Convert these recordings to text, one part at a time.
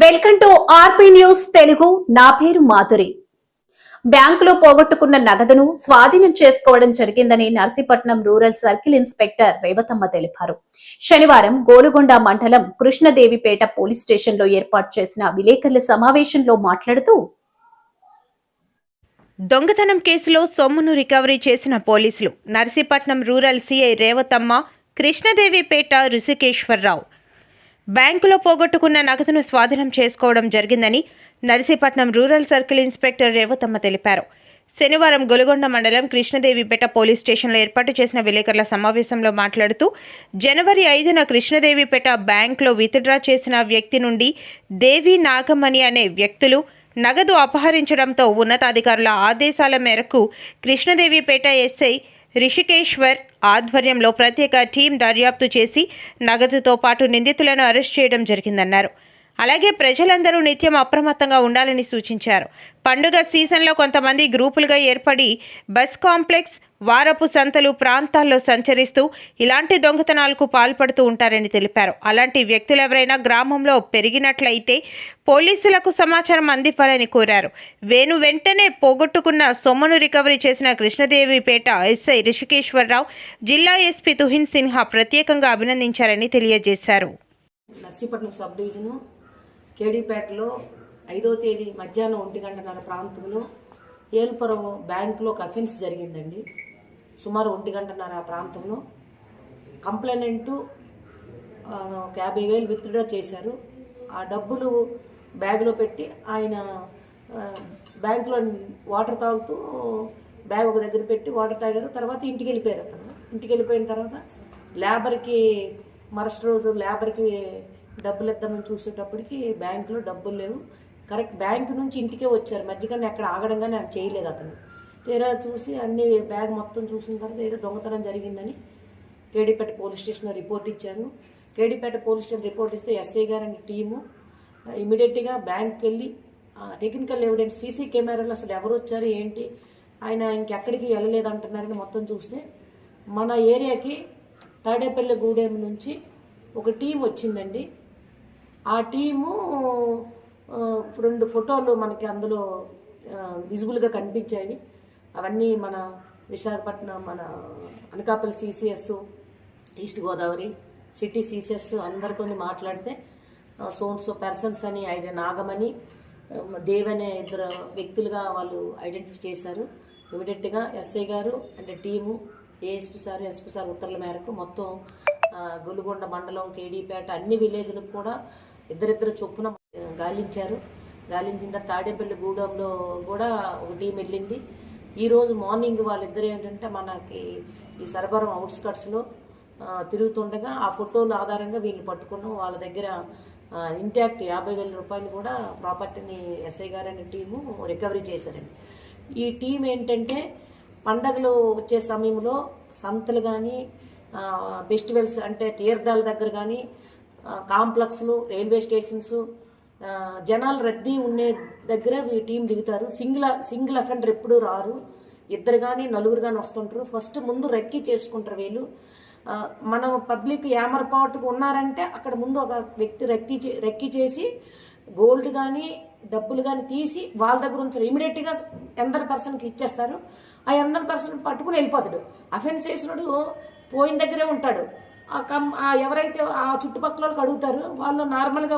Welcome to RP news Telugu. నా పేరు మాధురి. బ్యాంకులో పోగొట్టుకున్న నగదును స్వాధీనం చేసుకోవడం జరిగిందని Narsipatnam rural circle inspector Revathamma తెలిపారు. శనివారం గోలుగొండ మండలం కృష్ణదేవిపేట పోలీస్ స్టేషన్లో ఏర్పాటు చేసిన విలేకరుల సమావేశంలో మాట్లాడుతూ, దొంగతనం కేసులో సొమ్మును రికవరీ చేసిన పోలీసులు నర్సీపట్నం రూరల్ సిఐ రేవతమ్మ, కృష్ణదేవిపేట రుషికేశ్వరరావు బ్యాంకులో పోగొట్టుకున్న నగదును స్వాధీనం చేసుకోవడం జరిగిందని Narsipatnam rural circle inspector Revathamma తెలిపారు. శనివారం గొలుగొండ మండలం కృష్ణదేవిపేట పోలీస్ స్టేషన్లో ఏర్పాటు చేసిన విలేకరుల సమావేశంలో మాట్లాడుతూ, జనవరి 5న కృష్ణదేవిపేట బ్యాంకులో విత్డ్రా చేసిన వ్యక్తి నుండి దేవి నాగమణి అనే వ్యక్తులు నగదు అపహరించడంతో ఉన్నతాధికారుల ఆదేశాల మేరకు కృష్ణదేవిపేట ఎస్ఐ రిషికేశ్వర్ ఆధ్వర్యంలో ప్రత్యేక టీం దర్యాప్తు చేసి నగదుతో పాటు నిందితులను అరెస్ట్ చేయడం జరిగిందన్నారు. అలాగే ప్రజలందరూ నిత్యం అప్రమత్తంగా ఉండాలని సూచించారు. పండుగ సీజన్లో కొంతమంది గ్రూపులుగా ఏర్పడి బస్ కాంప్లెక్స్, వారపు సంతలు ప్రాంతాల్లో సంచరిస్తూ ఇలాంటి దొంగతనాలకు పాల్పడుతూ ఉంటారని తెలిపారు. అలాంటి వ్యక్తులెవరైనా గ్రామంలో పెరిగినట్లయితే పోలీసులకు సమాచారం అందివ్వాలని కోరారు. వెంటనే పోగొట్టుకున్న సొమ్మును రికవరీ చేసిన కృష్ణదేవిపేట ఎస్ఐ రిషికేశ్వరరావు, జిల్లా ఎస్పీ తుహిన్ సిన్హా ప్రత్యేకంగా అభినందించారని తెలియజేశారు. నర్సీపట్నం సబ్ డివిజను కేడీపేటలో 5వ తేదీ మధ్యాహ్నం 1:30 ప్రాంతంలో ఏల్పురం బ్యాంకులో ఒక అఫెన్స్ జరిగిందండి. సుమారు 1:30 ఆ ప్రాంతంలో కంప్లైనెంటు 50,000 విత్డ్రా చేశారు. ఆ డబ్బులు బ్యాగ్లో పెట్టి ఆయన బ్యాంకులో వాటర్ తాగుతూ బ్యాగ్ ఒక దగ్గర పెట్టి వాటర్ తాగారు. తర్వాత ఇంటికి వెళ్ళిపోయారు. ఇంటికి వెళ్ళిపోయిన తర్వాత లేబర్కి మరుసటి రోజు లేబర్కి డబ్బులు ఇద్దామని చూసేటప్పటికి బ్యాంకులో డబ్బులు లేవు. కరెక్ట్ బ్యాంకు నుంచి ఇంటికే వచ్చారు. మధ్యకన్నా ఎక్కడ ఆగడం కానీ ఆయన చేయలేదు. అతను తీరా చూసి అన్ని బ్యాగ్ మొత్తం చూసిన తర్వాత ఏదో దొంగతనం జరిగిందని కేడీపేట పోలీస్ స్టేషన్లో రిపోర్ట్ ఇచ్చాను. కేడీపేట పోలీస్ స్టేషన్ రిపోర్ట్ ఇస్తే ఎస్ఐ గారని టీము ఇమీడియట్గా బ్యాంక్కి వెళ్ళి టెక్నికల్ ఎవిడెన్స్, సీసీ కెమెరాలు అసలు ఎవరు వచ్చారు ఏంటి, ఆయన ఇంకెక్కడికి వెళ్ళలేదు అంటున్నారని మొత్తం చూస్తే మన ఏరియాకి తాడేపల్లి గూడెం నుంచి ఒక టీం వచ్చిందండి. ఆ టీము 2 ఫోటోలు మనకి అందులో విజిబుల్గా కనిపించాయి. అవన్నీ మన విశాఖపట్నం, మన Anakapalli CCS, east Godavari city CCS అందరితో మాట్లాడితే సోన్సో పర్సన్స్ అని నాగమణి, దేవనే 2 వ్యక్తులుగా వాళ్ళు ఐడెంటిఫై చేశారు. ఇమీడియట్గా ఎస్ఐ గారు అంటే టీము, ఏఎస్పీ సార్ ఉత్తర్వుల మేరకు మొత్తం గొలుగొండ మండలం, కేడీపేట అన్ని విలేజ్లకు కూడా 2 చొప్పున గాలించారు. గాలించిన తర్వాత తాడేపల్లి గూడెంలో కూడా ఒక టీం వెళ్ళింది. ఈరోజు మార్నింగ్ వాళ్ళిద్దరు ఏంటంటే మనకి ఈ సరబరం అవుట్స్కట్స్లో తిరుగుతుండగా ఆ ఫోటోల ఆధారంగా వీళ్ళు పట్టుకున్నాం. వాళ్ళ దగ్గర ఇంటాక్ట్ 50,000 రూపాయలు కూడా ప్రాపర్టీని ఎస్ఐ గారు అనే టీము రికవరీ చేశారండి. ఈ టీం ఏంటంటే పండగలు వచ్చే సమయంలో సంతలు కానీ, ఫెస్టివల్స్ అంటే తీర్థాల దగ్గర కానీ, కాంప్లెక్స్లు, రైల్వే స్టేషన్స్, జనాలు రద్దీ ఉండే దగ్గర ఈ టీం దిగుతారు. సింగిల్ అఫెండర్ ఎప్పుడు రారు, 2 కానీ 4 కానీ వస్తుంటారు. ఫస్ట్ ముందు రెక్కీ చేసుకుంటారు వీళ్ళు. మనం పబ్లిక్ ఏమరపాటుకు ఉన్నారంటే అక్కడ ముందు ఒక వ్యక్తి రెక్కీ చేసి గోల్డ్ కానీ డబ్బులు కానీ తీసి వాళ్ళ దగ్గర ఉంచారు. ఇమీడియట్గా ఎందర్ పర్సన్కి ఇచ్చేస్తారు. ఆ ఎందర్ పర్సన్ పట్టుకుని వెళ్ళిపోతాడు. అఫెన్స్ చేసినోడు పోయిన దగ్గరే ఉంటాడు. ఎవరైతే ఆ చుట్టుపక్కల వాళ్ళకి అడుగుతారు, వాళ్ళు నార్మల్గా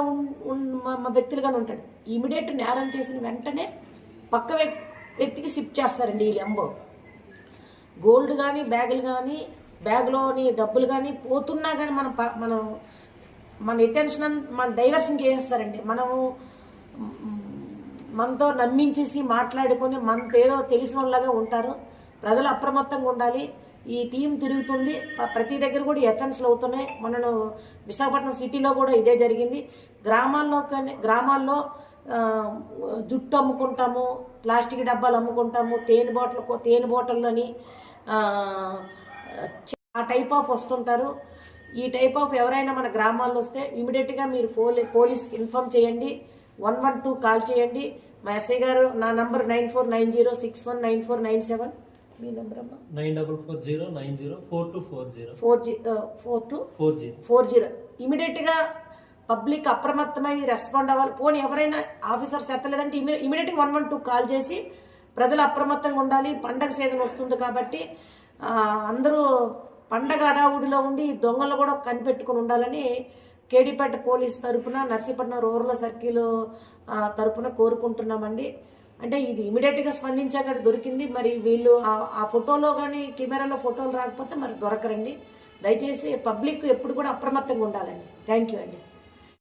వ్యక్తులుగానే ఉంటాడు. ఇమీడియట్ నేరం చేసిన వెంటనే పక్క వ్యక్తికి షిఫ్ట్ చేస్తారండి. ఈ లెంబో గోల్డ్ కానీ బ్యాగులు కానీ బ్యాగ్లోని డబ్బులు కానీ పోతున్నా కానీ మన అటెన్షన్ మన డైవర్షన్ చేసేస్తారండి. మనతో నమ్మించేసి మాట్లాడుకొని మనతో ఏదో తెలిసిన వాళ్ళగా ఉంటారు. ప్రజలు అప్రమత్తంగా ఉండాలి. ఈ టీం తిరుగుతుంది. ప్రతి దగ్గర కూడా ఎఫెన్స్లు అవుతున్నాయి. మనను విశాఖపట్నం సిటీలో కూడా ఇదే జరిగింది. గ్రామాల్లో జుట్టు అమ్ముకుంటాము, ప్లాస్టిక్ డబ్బాలు అమ్ముకుంటాము, తేనె బాటిల్లోని ఆ టైప్ ఆఫ్ వస్తుంటారు. ఈ టైప్ ఆఫ్ ఎవరైనా మన గ్రామాల్లో వస్తే ఇమీడియట్గా మీరు పోలీస్కి ఇన్ఫామ్ చేయండి. 112 కాల్ చేయండి. మా ఎస్ఐ గారు నా నంబర్ 9490619497. మీ నెంబర్ అమ్మా 9440904240 40. ఇమీడియట్గా పబ్లిక్ అప్రమత్తమై రెస్పాండ్ అవ్వాలి. పోనీ ఎవరైనా ఆఫీసర్స్ ఎత్తలేదంటే ఇమీడియట్గా 112 కాల్ చేసి ప్రజలు అప్రమత్తంగా ఉండాలి. పండగ సీజన్ వస్తుంది కాబట్టి అందరూ పండగ హడావుడిలో ఉండి దొంగలు కూడా కనిపెట్టుకుని ఉండాలని కేడీపేట పోలీస్ తరపున, నర్సీపట్నం రూరల్ సర్కిల్ తరపున కోరుకుంటున్నామండి. అంటే ఇది ఇమీడియట్గా స్పందించాక దొరికింది. మరి వీళ్ళు ఆ ఫోటోలో కానీ కెమెరాలో ఫోటోలు రాకపోతే మరి దొరకరండి. దయచేసి పబ్లిక్ ఎప్పుడు కూడా అప్రమత్తంగా ఉండాలండి. థ్యాంక్ యూ అండి.